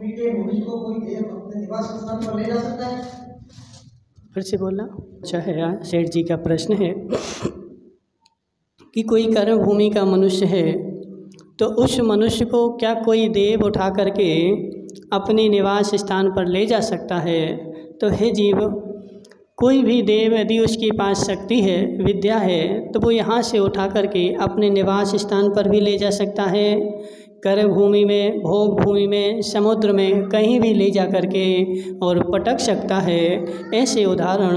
के मनुष्य को कोई देव अपने निवास स्थान पर ले जा सकता है? फिर से बोलना। अच्छा है यार, सेठ जी का प्रश्न है कि कोई कर्म भूमि का मनुष्य है तो उस मनुष्य को क्या कोई देव उठा करके अपने निवास स्थान पर ले जा सकता है? तो हे जीव, कोई भी देव यदि उसके पास शक्ति है, विद्या है, तो वो यहाँ से उठा करके अपने निवास स्थान पर भी ले जा सकता है। कर्म भूमि में, भोग भूमि में, समुद्र में, कहीं भी ले जा करके और पटक सकता है। ऐसे उदाहरण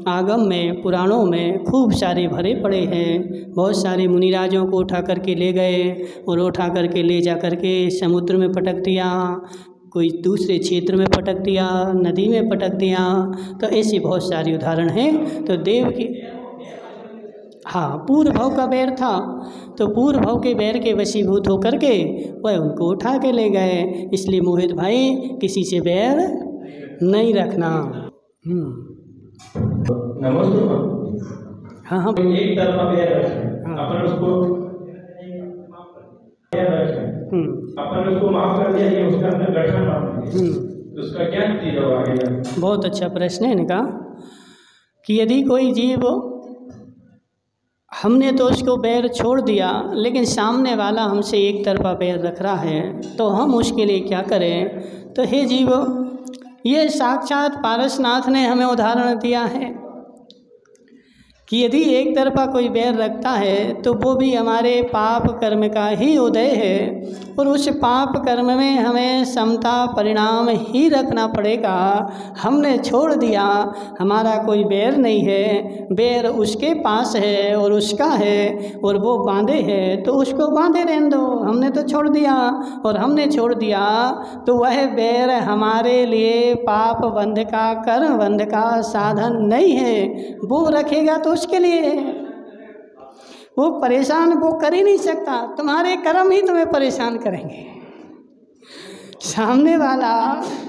आगम में, पुराणों में खूब सारे भरे पड़े हैं। बहुत सारे मुनिराजों को उठा करके ले गए और उठा करके ले जा करके समुद्र में पटक दिया, कोई दूसरे क्षेत्र में पटक दिया, नदी में पटक दिया। तो ऐसे बहुत सारे उदाहरण हैं। तो देव की, हाँ, पूर्व भाव का बैर था तो पूर्व भाव के बैर के वशीभूत होकर के वह उनको उठा के ले गए। इसलिए मोहित भाई, किसी से बैर नहीं रखना। हाँ हाँ, एक तरफा बैर रखें, अपन उसको अपन उसको माफ कर दिया, ये उसका अंदर गठन माफ तो उसका क्या नतीजा होगा? बहुत अच्छा प्रश्न है इनका कि यदि कोई जीव, हमने तो उसको बैर छोड़ दिया लेकिन सामने वाला हमसे एक तरफा बैर रख रहा है, तो हम उसके लिए क्या करें? तो हे जीव, ये साक्षात पारसनाथ ने हमें उदाहरण दिया है कि यदि एक तरफा कोई बैर रखता है तो वो भी हमारे पाप कर्म का ही उदय है और उस पाप कर्म में हमें समता परिणाम ही रखना पड़ेगा। हमने छोड़ दिया, हमारा कोई बैर नहीं है, बैर उसके पास है और उसका है और वो बांधे है तो उसको बांधे रहने दो। हमने तो छोड़ दिया और हमने छोड़ दिया तो वह बैर हमारे लिए पाप बंध का, कर्म बंध का साधन नहीं है। वो रखेगा तो उसके लिए, वो परेशान वो कर ही नहीं सकता। तुम्हारे कर्म ही तुम्हें परेशान करेंगे, सामने वाला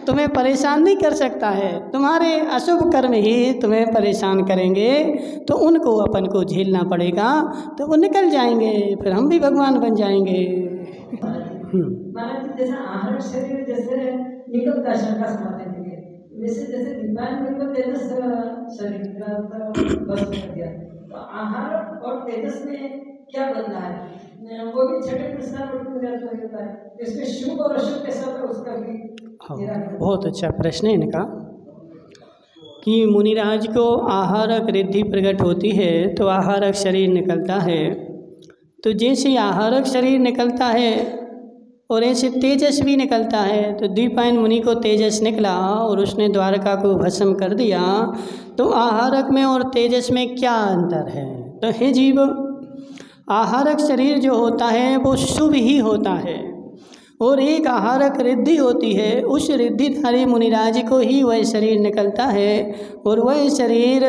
तुम्हें परेशान नहीं कर सकता है। तुम्हारे अशुभ कर्म ही तुम्हें परेशान करेंगे, तो उनको अपन को झेलना पड़ेगा। तो वो निकल जाएंगे, फिर हम भी भगवान बन जाएंगे। जैसे आहार शरीर जैसे निकलता शंका समाधि के, वैसे जैसे दिव्यांग में तो तेजस शरीर बस कर दिया, तो आहार और तेजस में क्या बदला है? वो भी छठे प्रश्न होता है, इसमें शुभ और अशुभ के साथ उसका भी। हाँ, बहुत अच्छा प्रश्न है इनका कि मुनिराज को आहारक रिद्धि प्रकट होती है तो आहारक शरीर निकलता है। तो जैसे आहारक शरीर निकलता है और ऐसे तेजस भी निकलता है। तो द्विपायन मुनि को तेजस निकला और उसने द्वारका को भस्म कर दिया। तो आहारक में और तेजस में क्या अंतर है? तो हे जीव, आहारक शरीर जो होता है वो शुभ ही होता है और एक आहारक रिद्धि होती है, उस रिद्धिधारी मुनिराज को ही वह शरीर निकलता है और वह शरीर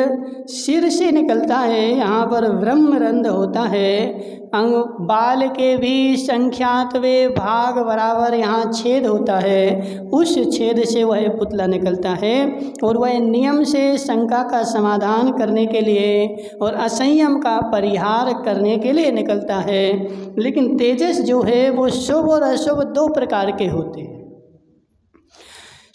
सिर से निकलता है। यहाँ पर ब्रह्मरंध्र होता है, अंग बाल के भी संख्यातवे भाग बराबर यहाँ छेद होता है, उस छेद से वह पुतला निकलता है और वह नियम से शंका का समाधान करने के लिए और असंयम का परिहार करने के लिए निकलता है। लेकिन तेजस जो है वो शुभ और अशुभ दो प्रकार के होते हैं।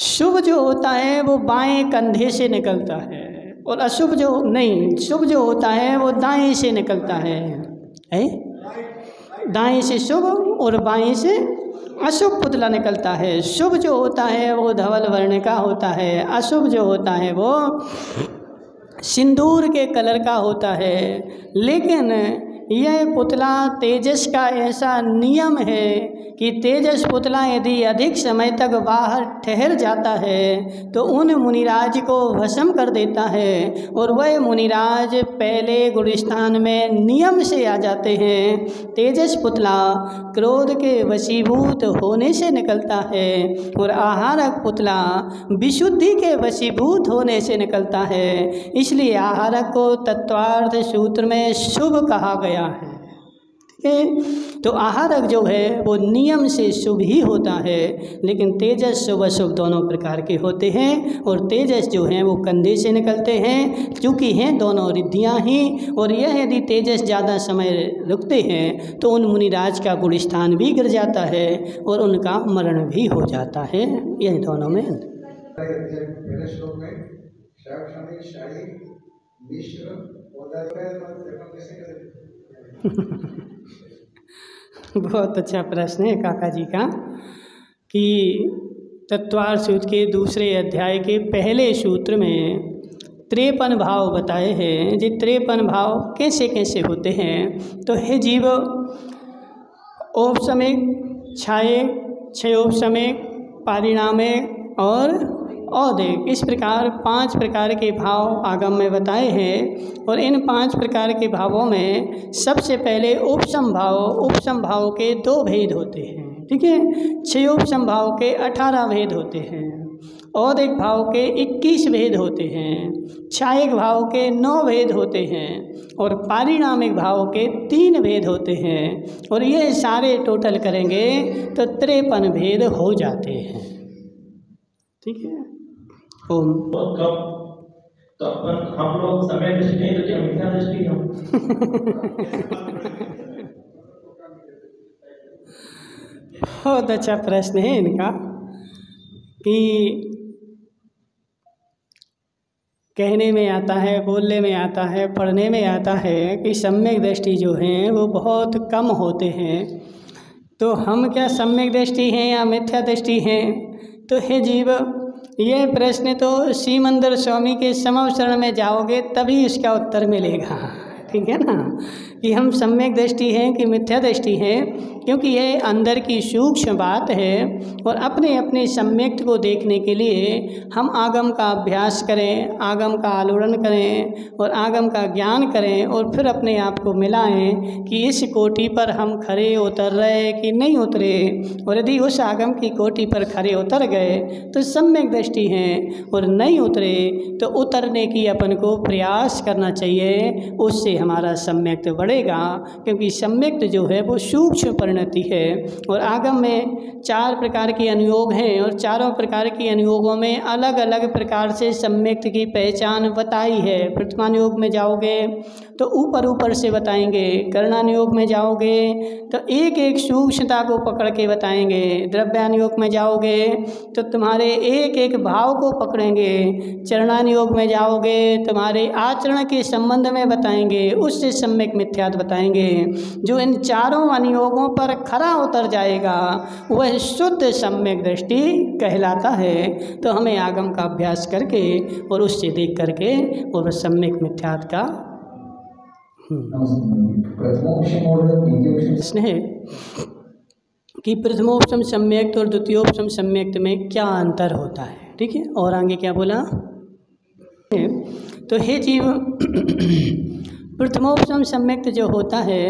शुभ जो होता है वो बाएं कंधे से निकलता है और अशुभ जो नहीं, शुभ जो होता है वो दाएं से निकलता है। दाएं से शुभ और बाएं से अशुभ पुतला निकलता है। शुभ जो होता है वो धवल वर्ण का होता है, अशुभ जो होता है वो सिंदूर के कलर का होता है। लेकिन यह पुतला तेजस का ऐसा नियम है कि तेजस पुतला यदि अधिक समय तक बाहर ठहर जाता है तो उन मुनिराज को भस्म कर देता है और वह मुनिराज पहले गुलिस्तान में नियम से आ जाते हैं। तेजस पुतला क्रोध के वशीभूत होने से निकलता है और आहारक पुतला विशुद्धि के वशीभूत होने से निकलता है। इसलिए आहारक को तत्वार्थ सूत्र में शुभ कहा गया है। तो आहारक जो है वो नियम से शुभ ही होता है, लेकिन तेजस शुभ अशुभ दोनों प्रकार के होते हैं। और तेजस जो हैं वो कंधे से निकलते हैं, क्योंकि हैं दोनों रिद्धियाँ ही। और यह यदि तेजस ज़्यादा समय रुकते हैं तो उन मुनिराज का गुण स्थान भी गिर जाता है और उनका मरण भी हो जाता है। यह दोनों में पहले श्लोक में शाही शाही मिश्र बहुत अच्छा प्रश्न है काका जी का कि तत्वार सूत्र के दूसरे अध्याय के पहले सूत्र में 53 भाव बताए हैं। ये 53 भाव कैसे कैसे होते हैं? तो हे जीव, औपसमिक, छाये, क्षयोपसमिक, पारिणामिक और औदिक, इस प्रकार 5 प्रकार के भाव आगम में बताए हैं। और इन 5 प्रकार के भावों में सबसे पहले उपसम भाव के 2 भेद होते हैं, ठीक है। क्षयोपसम भाव के 18 भेद होते हैं, औदिक भाव के 21 भेद होते हैं, छायक भाव के 9 भेद होते हैं और पारिणामिक भाव के 3 भेद होते हैं। और ये सारे टोटल करेंगे तो 53 भेद हो जाते हैं, ठीक है। ओम। तो अपन हम लोग समय दृष्टि नहीं तो क्या मिथ्या दृष्टि हम? बहुत अच्छा प्रश्न है इनका कि कहने में आता है, बोलने में आता है, पढ़ने में आता है कि सम्यक दृष्टि जो हैं वो बहुत कम होते हैं। तो हम क्या सम्यक दृष्टि हैं या मिथ्या दृष्टि हैं? तो हे जीव, यह प्रश्न तो सीमंदर स्वामी के समवसरण में जाओगे तभी इसका उत्तर मिलेगा, ठीक है ना, कि हम सम्यक दृष्टि हैं कि मिथ्या दृष्टि हैं। क्योंकि यह अंदर की सूक्ष्म बात है और अपने अपने सम्यक्त को देखने के लिए हम आगम का अभ्यास करें, आगम का आलोड़न करें और आगम का ज्ञान करें और फिर अपने आप को मिलाएं कि इस कोटि पर हम खरे उतर रहे कि नहीं उतरे। और यदि उस आगम की कोटि पर खरे उतर गए तो सम्यक दृष्टि हैं, और नहीं उतरे तो उतरने की अपन को प्रयास करना चाहिए, उससे हमारा सम्यक्त बढ़ेगा। क्योंकि सम्यक्त जो है वो सूक्ष्म परिणति है। और आगम में 4 प्रकार के अनुयोग हैं और चारों प्रकार के अनुयोगों में अलग अलग प्रकार से सम्यक्त की पहचान बताई है। प्रथमानुयोग में जाओगे तो ऊपर ऊपर से बताएंगे, करणानुयोग में जाओगे तो एक एक सूक्ष्मता को पकड़ के बताएंगे, द्रव्यानुयोग में जाओगे तो तुम्हारे एक एक भाव को पकड़ेंगे, चरणानुयोग में जाओगे तुम्हारे आचरण के संबंध में बताएंगे, उससे सम्यक मिथ्यात्व बताएंगे। जो इन चारों अनुयोगों पर खरा उतर जाएगा वह शुद्ध सम्यक दृष्टि कहलाता है। तो हमें आगम का अभ्यास करके और उससे देख करके और सम्यक मिथ्यात्व का प्रश्न है कि प्रथमोपसम सम्यक्त और द्वितीयोपसम सम्यक्त में क्या अंतर होता है, ठीक है। और आगे क्या बोला? तो हे जीव, प्रथमोपसम सम्यक्त जो होता है,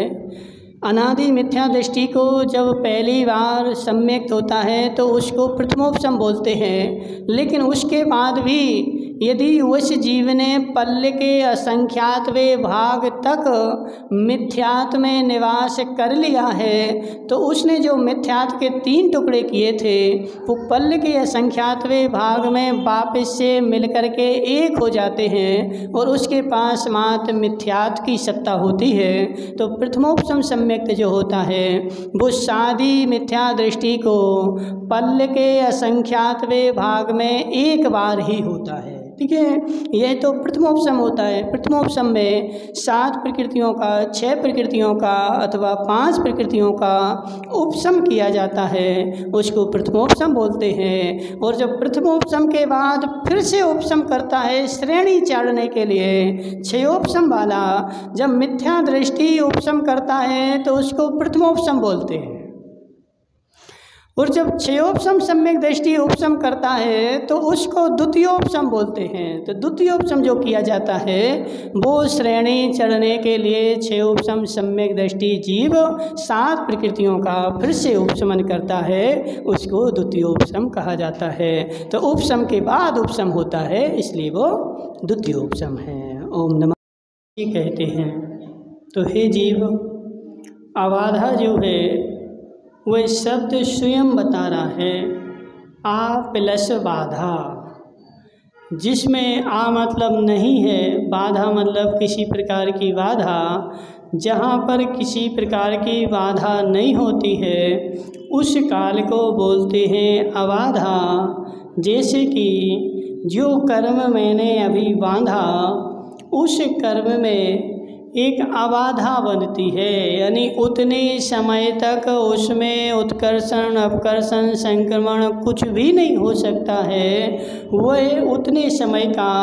अनादि मिथ्या दृष्टि को जब पहली बार सम्यक्त होता है तो उसको प्रथमोपसम बोलते हैं। लेकिन उसके बाद भी यदि उस जीव ने पल्ल के असंख्यातवें भाग तक मिथ्यात्व में निवास कर लिया है तो उसने जो मिथ्यात्व के 3 टुकड़े किए थे वो पल्ल के असंख्यातवें भाग में वापस से मिलकर के एक हो जाते हैं और उसके पास मात्र मिथ्यात्व की सत्ता होती है। तो प्रथमोपसम सम्यक्त जो होता है वो सादी मिथ्या दृष्टि को पल्ल के असंख्यातवें भाग में एक बार ही होता है, ठीक है। यह तो प्रथमोपसम होता है। प्रथमोपसम में 7 प्रकृतियों का, 6 प्रकृतियों का अथवा 5 प्रकृतियों का उपसम किया जाता है, उसको प्रथमोपसम बोलते हैं। और जब प्रथमोपसम के बाद फिर से उपसम करता है श्रेणी चाड़ने के लिए, क्षयोपसम वाला जब मिथ्या दृष्टि उपसम करता है तो उसको प्रथमोपसम बोलते हैं। और जब क्षयोपसम सम्यक दृष्टि उपसम करता है तो उसको द्वितीयोपसम बोलते हैं। तो द्वितीयोपसम जो किया जाता है वो श्रेणी चढ़ने के लिए क्षयोपसम सम्यक दृष्टि जीव 7 प्रकृतियों का फिर से उपसमन करता है, उसको द्वितीयोपसम कहा जाता है। तो उपसम के बाद उपसम होता है, इसलिए वो द्वितीयोपसम है। ओम नमः कहते हैं। तो हे जीव, अबाधा जो है वह शब्द स्वयं बता रहा है आ प्लस बाधा, जिसमें आ मतलब नहीं है, बाधा मतलब किसी प्रकार की बाधा। जहाँ पर किसी प्रकार की बाधा नहीं होती है उस काल को बोलते हैं अबाधा। जैसे कि जो कर्म मैंने अभी बांधा उस कर्म में एक अबाधा बनती है, यानी उतने समय तक उसमें उत्कर्षण अपकर्षण संक्रमण कुछ भी नहीं हो सकता है। वह उतने समय का,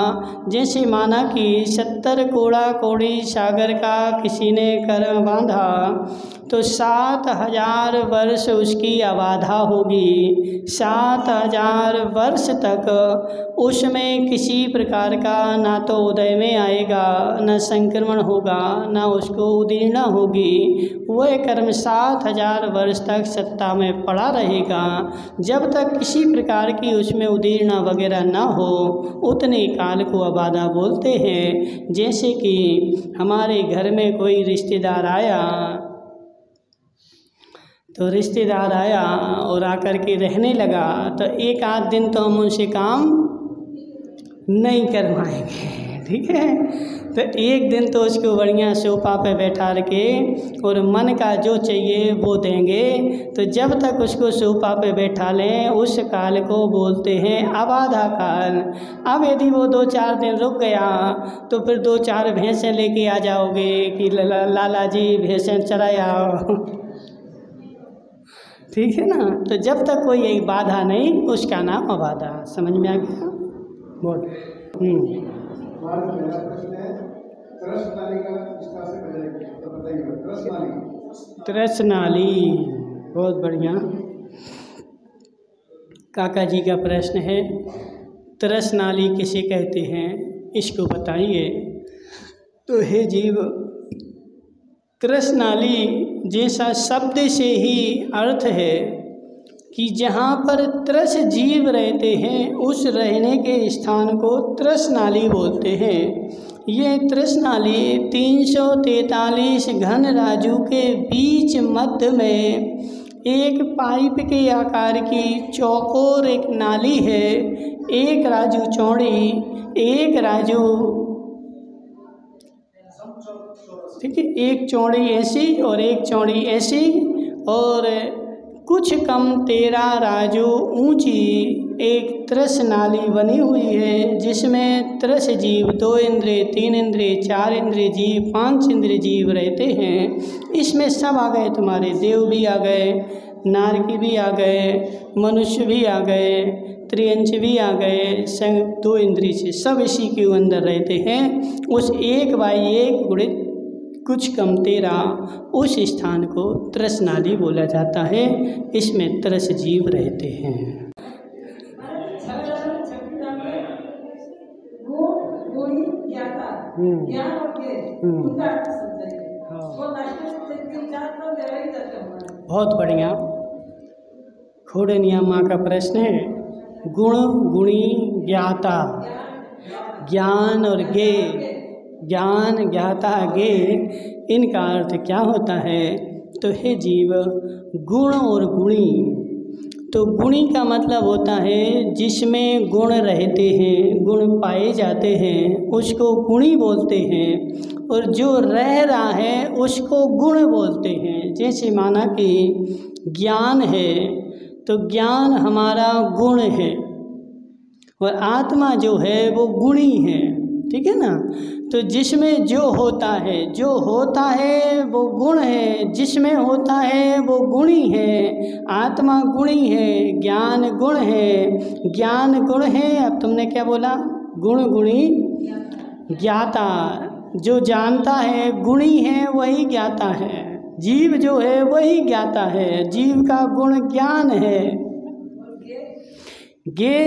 जैसे माना कि 70 कोड़ा कोड़ी सागर का किसी ने कर्म बांधा तो 7000 वर्ष उसकी अबाधा होगी। 7000 वर्ष तक उसमें किसी प्रकार का ना तो उदय में आएगा, न संक्रमण होगा, ना उसको उदीर्णा होगी। वह कर्म 7000 वर्ष तक सत्ता में पड़ा रहेगा। जब तक किसी प्रकार की उसमें उदीर्णा वगैरह ना हो उतने काल को अबाधा बोलते हैं। जैसे कि हमारे घर में कोई रिश्तेदार आया तो रिश्तेदार आया और आकर के रहने लगा तो एक आध दिन तो हम उनसे काम नहीं करवाएंगे, ठीक है। तो एक दिन तो उसको बढ़िया सोफा पे बैठा के और मन का जो चाहिए वो देंगे। तो जब तक उसको सोफा पे बैठा लें उस काल को बोलते हैं अबाधा काल। अब यदि वो 2-4 दिन रुक गया तो फिर 2-4 भैंसें लेके आ जाओगे कि लाला जी भैंसें चराया ठीक है ना। तो जब तक कोई एक बाधा नहीं उसका नाम अबाधा। समझ में आ गया? बोल। हमारा पहला प्रश्न है त्रस नाली का विस्तार से बताइए, तो बताइए त्रस नाली। त्रस नाली, बहुत बढ़िया। काका जी का प्रश्न है त्रस नाली किसे कहते हैं, इसको बताइए। तो हे जीव, त्रस नाली जैसा शब्द से ही अर्थ है कि जहाँ पर त्रस जीव रहते हैं उस रहने के स्थान को त्रस नाली बोलते हैं। ये त्रस नाली 343 घन राजू के बीच मध्य में एक पाइप के आकार की चौकोर एक नाली है। एक राजू चौड़ी, एक राजू, ठीक है, एक चौड़ी ऐसी और एक चौड़ी ऐसी, और कुछ कम 13 राजू ऊंची एक त्रस नाली बनी हुई है, जिसमें त्रस जीव 2 इंद्रिय 3 इंद्रिय 4 इंद्रिय जीव 5 इंद्रिय जीव रहते हैं। इसमें सब आ गए, तुम्हारे देव भी आ गए, नारकी भी आ गए, मनुष्य भी आ गए, त्रियंच भी आ गए, संग 2 इंद्रिय से सब इसी के अंदर रहते हैं। उस 1/1 गुणित कुछ कम 13 उस स्थान को त्रस नाली बोला जाता है। इसमें त्रस जीव रहते हैं। ज्ञान और उनका अर्थ समझाइए। वो बहुत बढ़िया। खोड़निया माँ का प्रश्न है गुण गुणी ज्ञाता, ज्ञान और गे, ज्ञान ज्ञाता गे, इनका अर्थ क्या होता है। तो हे जीव, गुण और गुणी, तो गुणी का मतलब होता है जिसमें गुण रहते हैं, गुण पाए जाते हैं, उसको गुणी बोलते हैं। और जो रह रहा है उसको गुण बोलते हैं। जैसे माना कि ज्ञान है तो ज्ञान हमारा गुण है और आत्मा जो है वो गुणी है, ठीक है ना। तो जिसमें जो होता है वो गुण है, जिसमें होता है वो गुणी है। आत्मा गुणी है, ज्ञान गुण है, ज्ञान गुण है। अब तुमने क्या बोला? गुण गुणी ज्ञाता। जो जानता है गुणी है वही ज्ञाता है। जीव जो है वही ज्ञाता है, जीव का गुण ज्ञान है। गे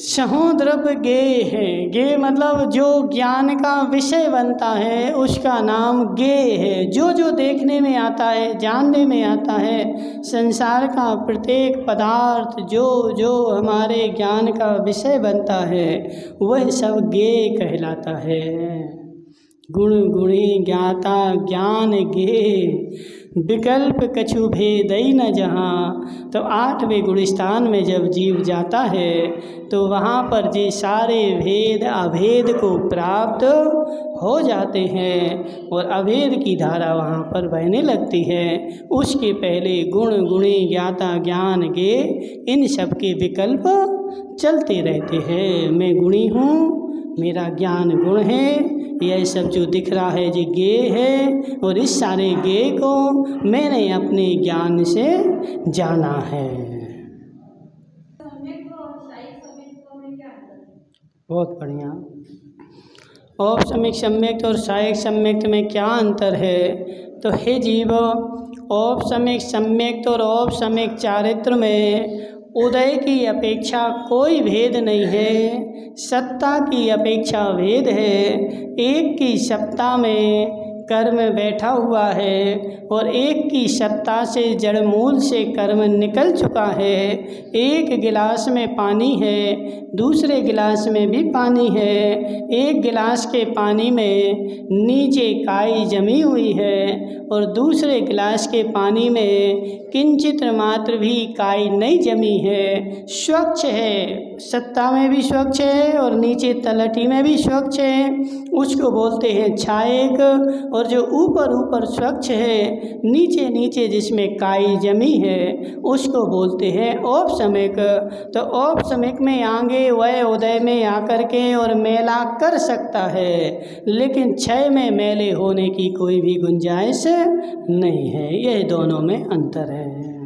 सहोद्रव्य गे है। गे मतलब जो ज्ञान का विषय बनता है उसका नाम गे है। जो जो देखने में आता है, जानने में आता है, संसार का प्रत्येक पदार्थ जो जो हमारे ज्ञान का विषय बनता है वह सब गे कहलाता है। गुण गुणी ज्ञाता ज्ञान गे विकल्प कछु भेदई न जहाँ। तो 8वें गुण स्थान में जब जीव जाता है तो वहाँ पर जे सारे भेद अभेद को प्राप्त हो जाते हैं और अभेद की धारा वहाँ पर बहने लगती है। उसके पहले गुण गुणी ज्ञाता ज्ञान गे इन सब के विकल्प चलते रहते हैं। मैं गुणी हूँ, मेरा ज्ञान गुण है, यह सब जो दिख रहा है जो गे है और इस सारे गे को मैंने अपने ज्ञान से जाना है। बहुत बढ़िया। औपसमिक सम्यक्त और सहायक सम्यक्त में क्या अंतर है? तो हे जीव, औपसमिक सम्यक्त और औपसमिक चारित्र में उदय की अपेक्षा कोई भेद नहीं है, सत्ता की अपेक्षा भेद है। एक की सत्ता में कर्म बैठा हुआ है और एक की सत्ता से जड़ मूल से कर्म निकल चुका है। एक गिलास में पानी है, दूसरे गिलास में भी पानी है। एक गिलास के पानी में नीचे काई जमी हुई है और दूसरे गिलास के पानी में किंचित मात्र भी काई नहीं जमी है, स्वच्छ है। सत्ता में भी स्वच्छ है और नीचे तलहटी में भी स्वच्छ है, उसको बोलते हैं छायक। और जो ऊपर ऊपर स्वच्छ है, नीचे नीचे जिसमें काई जमी है, उसको बोलते हैं औपसमिक। तो औपसमिक में आगे वह उदय में आकर के और मेला कर सकता है, लेकिन क्षय में मेले होने की कोई भी गुंजाइश नहीं है। यह दोनों में अंतर है।